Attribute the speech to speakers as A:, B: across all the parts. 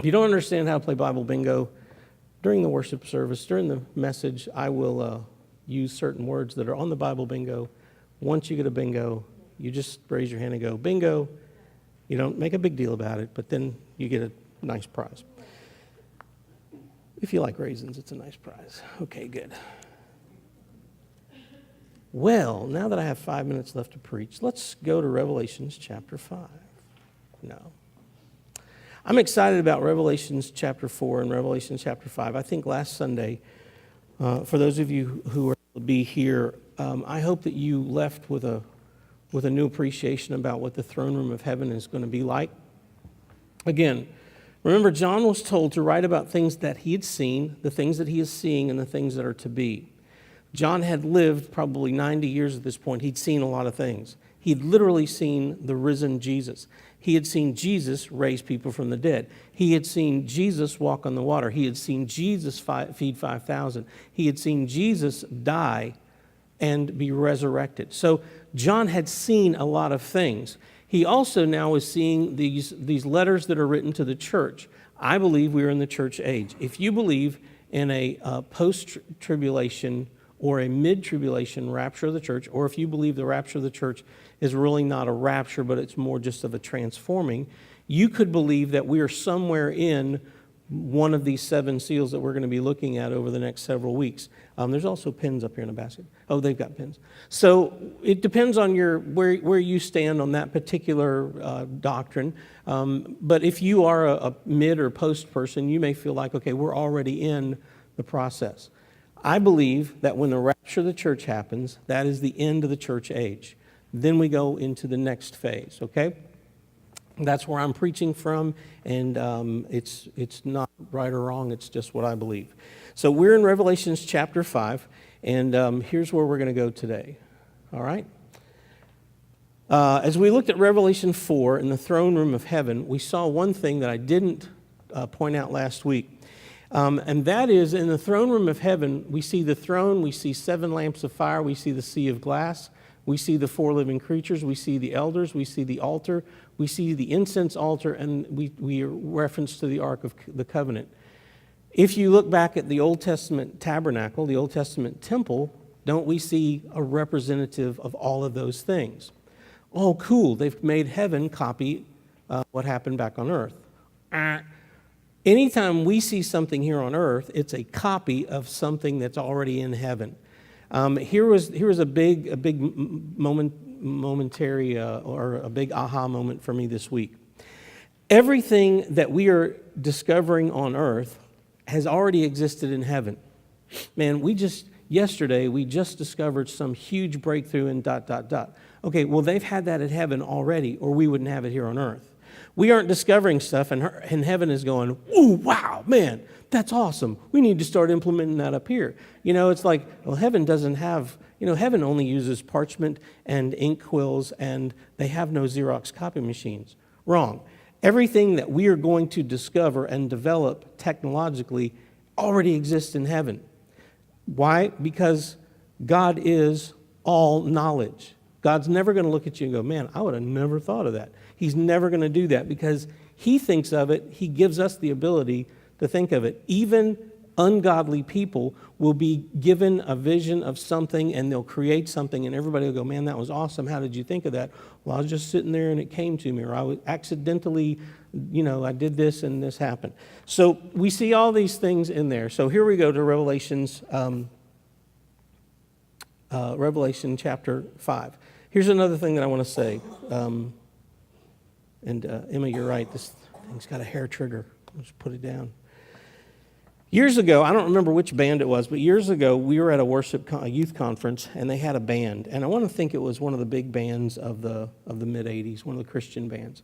A: If you don't understand how to play Bible bingo, during the worship service, during the message, I will use certain words that are on the Bible bingo. Once you get a bingo, you just raise your hand and go, bingo. You don't make a big deal about it, but then you get a nice prize. If you like raisins, it's a nice prize. Okay, good. Well, now that I have 5 minutes left to preach, let's go to Revelations chapter 5. No. I'm excited about Revelations chapter 4 and Revelations chapter 5. I think last Sunday, for those of you who are to be here, I hope that you left with a new appreciation about what the throne room of heaven is going to be like. Again, remember, John was told to write about things that he had seen, the things that he is seeing, and the things that are to be. John had lived probably 90 years at this point. He'd seen a lot of things. He'd literally seen the risen Jesus. He had seen Jesus raise people from the dead. He had seen Jesus walk on the water. He had seen Jesus feed 5,000. He had seen Jesus die and be resurrected. So John had seen a lot of things. He also now is seeing these letters that are written to the church. I believe we are in the church age. If you believe in a post-tribulation or a mid-tribulation rapture of the church, or if you believe the rapture of the church is really not a rapture, but it's more just of a transforming, you could believe that we are somewhere in one of these 7 seals that we're going to be looking at over the next several weeks. There's also pins up here in the basket. Oh, they've got pins. So it depends on where you stand on that particular doctrine. But if you are a mid or post person, you may feel like, okay, we're already in the process. I believe that when the rapture of the church happens, that is the end of the church age. Then we go into the next phase, okay? That's where I'm preaching from, and it's not right or wrong, it's just what I believe. So we're in Revelations chapter 5, and here's where we're going to go today, all right? As we looked at Revelation 4 in the throne room of heaven, we saw one thing that I didn't point out last week. And that is, in the throne room of heaven, we see the throne, we see 7 lamps of fire, we see the sea of glass, we see the 4 living creatures, we see the elders, we see the altar, we see the incense altar, and we reference to the Ark of the Covenant. If you look back at the Old Testament tabernacle, the Old Testament temple, don't we see a representative of all of those things? Oh, cool, they've made heaven copy what happened back on earth. Anytime we see something here on earth, it's a copy of something that's already in heaven. Here was a big momentary or a big aha moment for me this week. Everything that we are discovering on earth has already existed in heaven. Man, yesterday we just discovered some huge breakthrough in ... Okay, well, they've had that in heaven already, or we wouldn't have it here on earth. We aren't discovering stuff, and heaven is going, ooh, wow, man, that's awesome. We need to start implementing that up here. You know, it's like, well, heaven doesn't have, heaven only uses parchment and ink quills, and they have no Xerox copy machines. Wrong. Everything that we are going to discover and develop technologically already exists in heaven. Why? Because God is all knowledge. God's never going to look at you and go, man, I would have never thought of that. He's never going to do that because he thinks of it. He gives us the ability to think of it. Even ungodly people will be given a vision of something and they'll create something and everybody will go, man, that was awesome. How did you think of that? Well, I was just sitting there and it came to me, or I was accidentally, I did this and this happened. So we see all these things in there. So here we go to Revelation chapter 5. Here's another thing that I want to say. Emma, you're right. This thing's got a hair trigger. Let's put it down. Years ago, I don't remember which band it was, but years ago, we were at a youth conference, and they had a band. And I want to think it was one of the big bands of the mid-'80s, one of the Christian bands.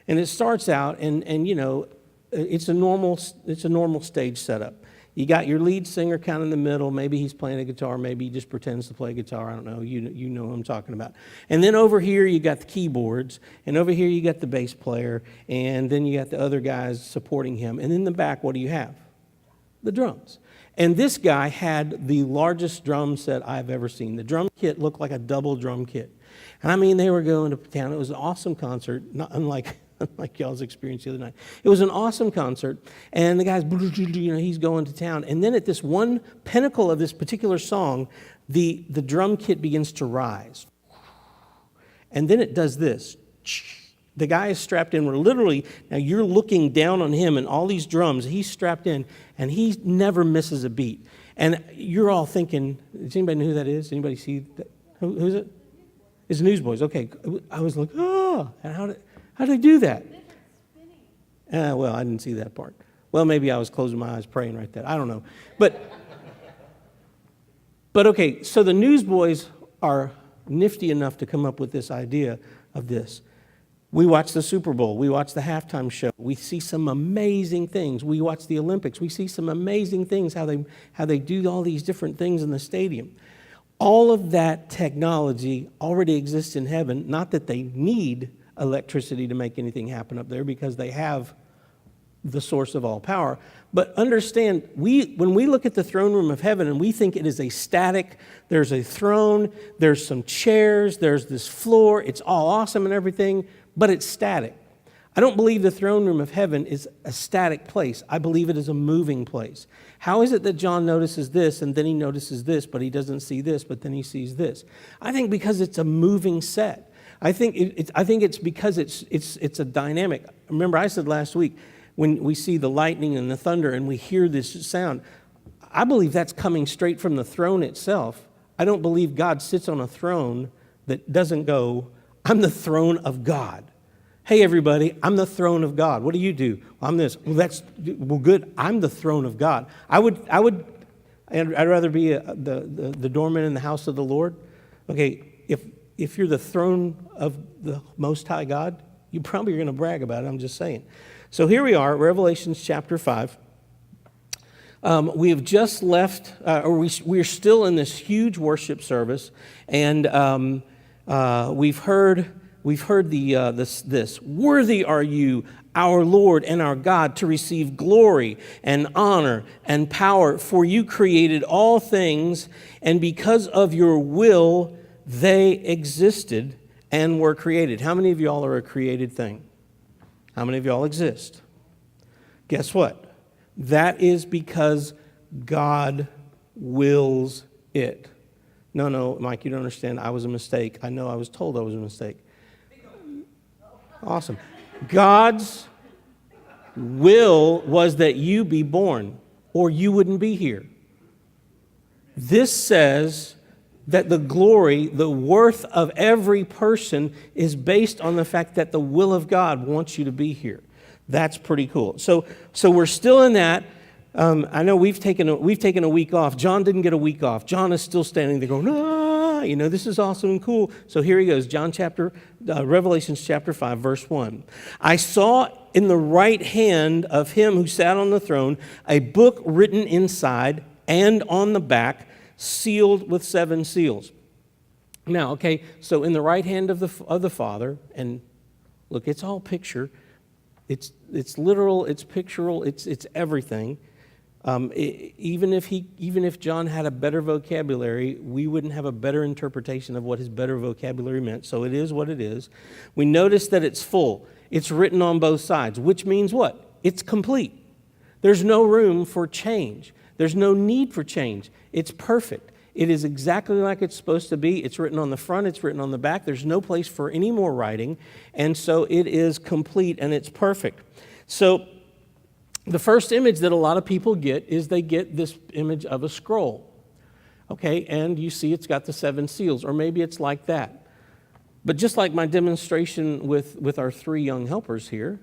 A: And it starts out, and it's a normal stage setup. You got your lead singer kind of in the middle. Maybe he's playing a guitar. Maybe he just pretends to play guitar. I don't know. You know what I'm talking about. And then over here, you got the keyboards. And over here, you got the bass player. And then you got the other guys supporting him. And in the back, what do you have? The drums. And this guy had the largest drum set I've ever seen. The drum kit looked like a double drum kit. And I mean, they were going to town. It was an awesome concert, not unlike like y'all's experience the other night. It was an awesome concert, and the guy's, he's going to town. And then at this one pinnacle of this particular song, the drum kit begins to rise. And then it does this. The guy is strapped in. We're literally, now you're looking down on him and all these drums. He's strapped in, and he never misses a beat. And you're all thinking, does anybody know who that is? Anybody see that? Who's it? It's Newsboys. Okay. I was like, oh, and how did they do that? Well, I didn't see that part. Well, maybe I was closing my eyes praying right there. I don't know. But okay, so the Newsboys are nifty enough to come up with this idea of this. We watch the Super Bowl. We watch the halftime show. We see some amazing things. We watch the Olympics. We see some amazing things, how they do all these different things in the stadium. All of that technology already exists in heaven. Not that they need electricity to make anything happen up there, because they have the source of all power. But understand, when we look at the throne room of heaven and we think it is a static, there's a throne, there's some chairs, there's this floor, it's all awesome and everything, but it's static. I don't believe the throne room of heaven is a static place. I believe it is a moving place. How is it that John notices this and then he notices this, but he doesn't see this, but then he sees this? I think because it's a moving set. I think it's because it's a dynamic. Remember, I said last week, when we see the lightning and the thunder and we hear this sound, I believe that's coming straight from the throne itself. I don't believe God sits on a throne that doesn't go, I'm the throne of God. Hey, everybody, I'm the throne of God. What do you do? Well, I'm this. Well, good. I'm the throne of God. I'd rather be the doorman in the house of the Lord. Okay, if you're the throne of the Most High God, you probably are going to brag about it. I'm just saying. So here we are, Revelation chapter 5. We have just left, we're still in this huge worship service, and we've heard this. Worthy are you, our Lord and our God, to receive glory and honor and power, for you created all things, and because of your will they existed and were created. How many of y'all are a created thing? How many of y'all exist? Guess what? That is because God wills it. No, Mike, you don't understand. I was a mistake. I know I was told I was a mistake. Awesome. God's will was that you be born, or you wouldn't be here. This says that the glory, the worth of every person is based on the fact that the will of God wants you to be here. That's pretty cool. So we're still in that. I know we've taken a week off. John didn't get a week off. John is still standing there going, this is awesome and cool. So here he goes, Revelation chapter 5, verse 1. I saw in the right hand of him who sat on the throne a book written inside and on the back, sealed with 7 seals. Now, okay, so in the right hand of the Father, and look, it's all picture. It's literal, it's pictorial, it's everything. Even if John had a better vocabulary, we wouldn't have a better interpretation of what his better vocabulary meant. So it is what it is. We notice that it's full. It's written on both sides, which means what? It's complete. There's no room for change. There's no need for change. It's perfect. It is exactly like it's supposed to be. It's written on the front. It's written on the back. There's no place for any more writing. And so it is complete and it's perfect. So the first image that a lot of people get is they get this image of a scroll. Okay, and you see it's got the 7 seals, or maybe it's like that. But just like my demonstration with our 3 young helpers here,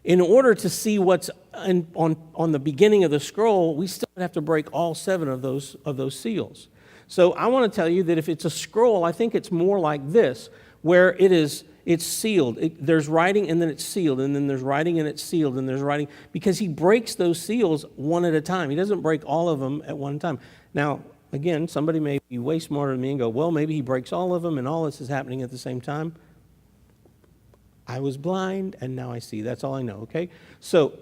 A: in order to see what's on the beginning of the scroll, we still have to break all 7 of those seals. So I want to tell you that if it's a scroll, I think it's more like this, where it's sealed. There's writing and then it's sealed, and then there's writing and it's sealed, and there's writing, because he breaks those seals one at a time. He doesn't break all of them at one time. Now, again, somebody may be way smarter than me and go, well, maybe he breaks all of them and all this is happening at the same time. I was blind and now I see. That's all I know, okay? So,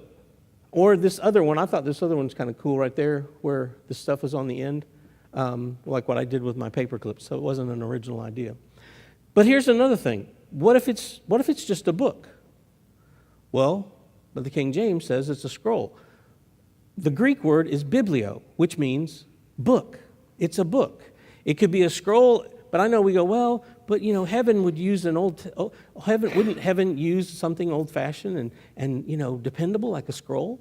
A: or this other one, I thought this other one's kind of cool right there where the stuff was on the end, like what I did with my paper clips. So it wasn't an original idea. But here's another thing. What if it's just a book? Well, but the King James says it's a scroll. The Greek word is biblio, which means book. It's a book. It could be a scroll, but I know we go, well, but heaven would use wouldn't heaven use something old-fashioned and dependable like a scroll?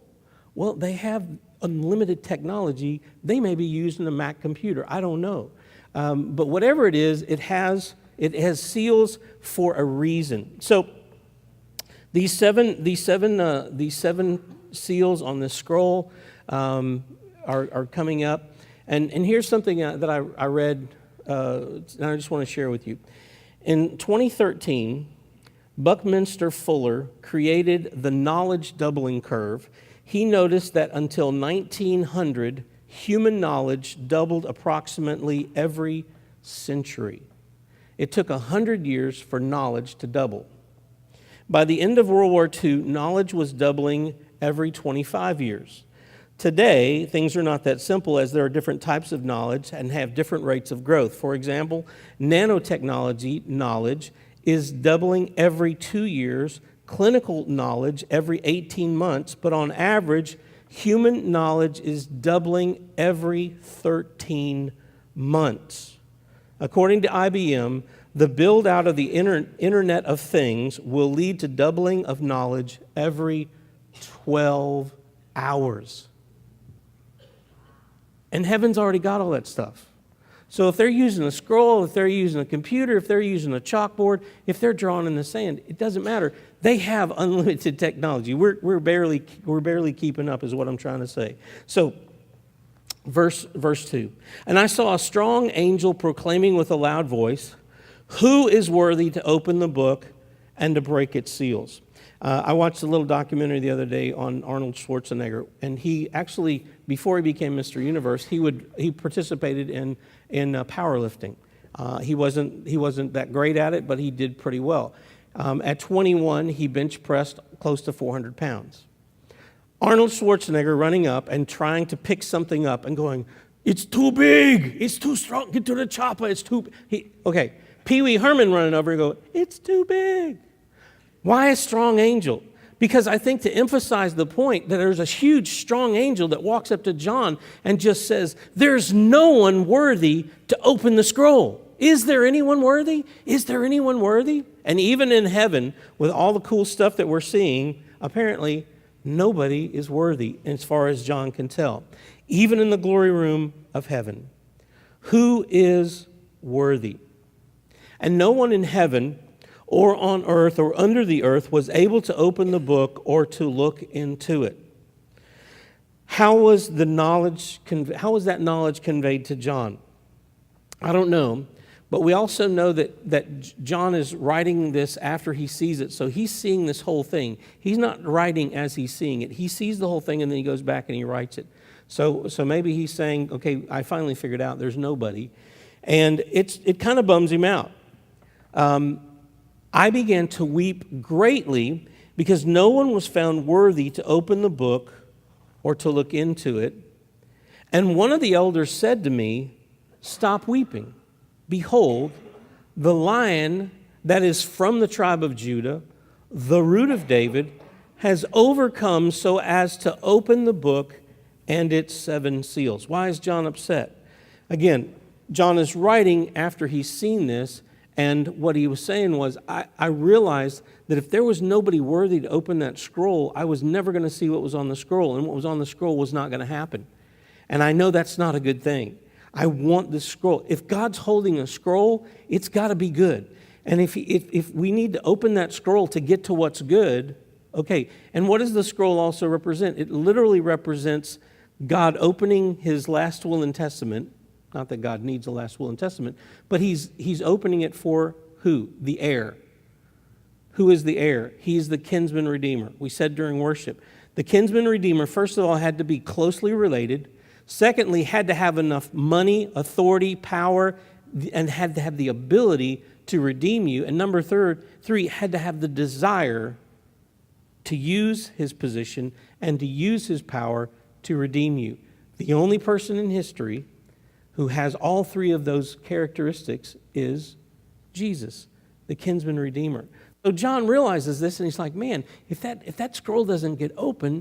A: Well, they have unlimited technology. They may be used in a Mac computer. I don't know. But whatever it is, it has seals for a reason. So these seven seals on this scroll are coming up. And here's something that I read, and I just want to share with you. In 2013, Buckminster Fuller created the knowledge doubling curve. He noticed that until 1900, human knowledge doubled approximately every century. It took 100 years for knowledge to double. By the end of World War II, knowledge was doubling every 25 years. Today, things are not that simple, as there are different types of knowledge and have different rates of growth. For example, nanotechnology knowledge is doubling every 2 years, clinical knowledge every 18 months, but on average, human knowledge is doubling every 13 months. According to IBM, the build out of the Internet of Things will lead to doubling of knowledge every 12 hours. And heaven's already got all that stuff. So if they're using a scroll, if they're using a computer, if they're using a chalkboard, if they're drawing in the sand, it doesn't matter. They have unlimited technology. We're barely keeping up, is what I'm trying to say. So, verse 2. And I saw a strong angel proclaiming with a loud voice, "Who is worthy to open the book and to break its seals?" I watched a little documentary the other day on Arnold Schwarzenegger, and he actually, before he became Mr. Universe, he participated in powerlifting. He wasn't that great at it, but he did pretty well. At 21, he bench pressed close to 400 pounds. Arnold Schwarzenegger running up and trying to pick something up and going, "It's too big, it's too strong, get to the chopper, it's too..." Okay, Pee Wee Herman running over and go, "It's too big." Why a strong angel? Because I think to emphasize the point that there's a huge, strong angel that walks up to John and just says, "There's no one worthy to open the scroll. Is there anyone worthy? Is there anyone worthy?" And even in heaven, with all the cool stuff that we're seeing, apparently nobody is worthy as far as John can tell. Even in the glory room of heaven. Who is worthy? And no one in heaven or on earth or under the earth was able to open the book or to look into it. How was that knowledge conveyed to John? I don't know, but we also know that John is writing this after he sees it, so he's seeing this whole thing. He's not writing as he's seeing it. He sees the whole thing and then he goes back and he writes it. So maybe he's saying, okay, I finally figured out there's nobody. And it kind of bums him out. I began to weep greatly because no one was found worthy to open the book or to look into it. And one of the elders said to me, "Stop weeping. Behold, the Lion that is from the tribe of Judah, the Root of David, has overcome so as to open the book and its 7 seals." Why is John upset? Again, John is writing after he's seen this. And what he was saying was, I realized that if there was nobody worthy to open that scroll, I was never going to see what was on the scroll. And what was on the scroll was not going to happen. And I know that's not a good thing. I want this scroll. If God's holding a scroll, it's got to be good. And if we need to open that scroll to get to what's good, okay. And what does the scroll also represent? It literally represents God opening his last will and testament. Not that God needs a last will and testament, but he's opening it for who? The heir. Who is the heir? He's the kinsman redeemer. We said during worship, the kinsman redeemer, first of all, had to be closely related. Secondly, had to have enough money, authority, power, and had to have the ability to redeem you. And number three, had to have the desire to use his position and to use his power to redeem you. The only person in history who has all 3 of those characteristics is Jesus, the kinsman redeemer. So John realizes this, and he's like, man, if that scroll doesn't get open,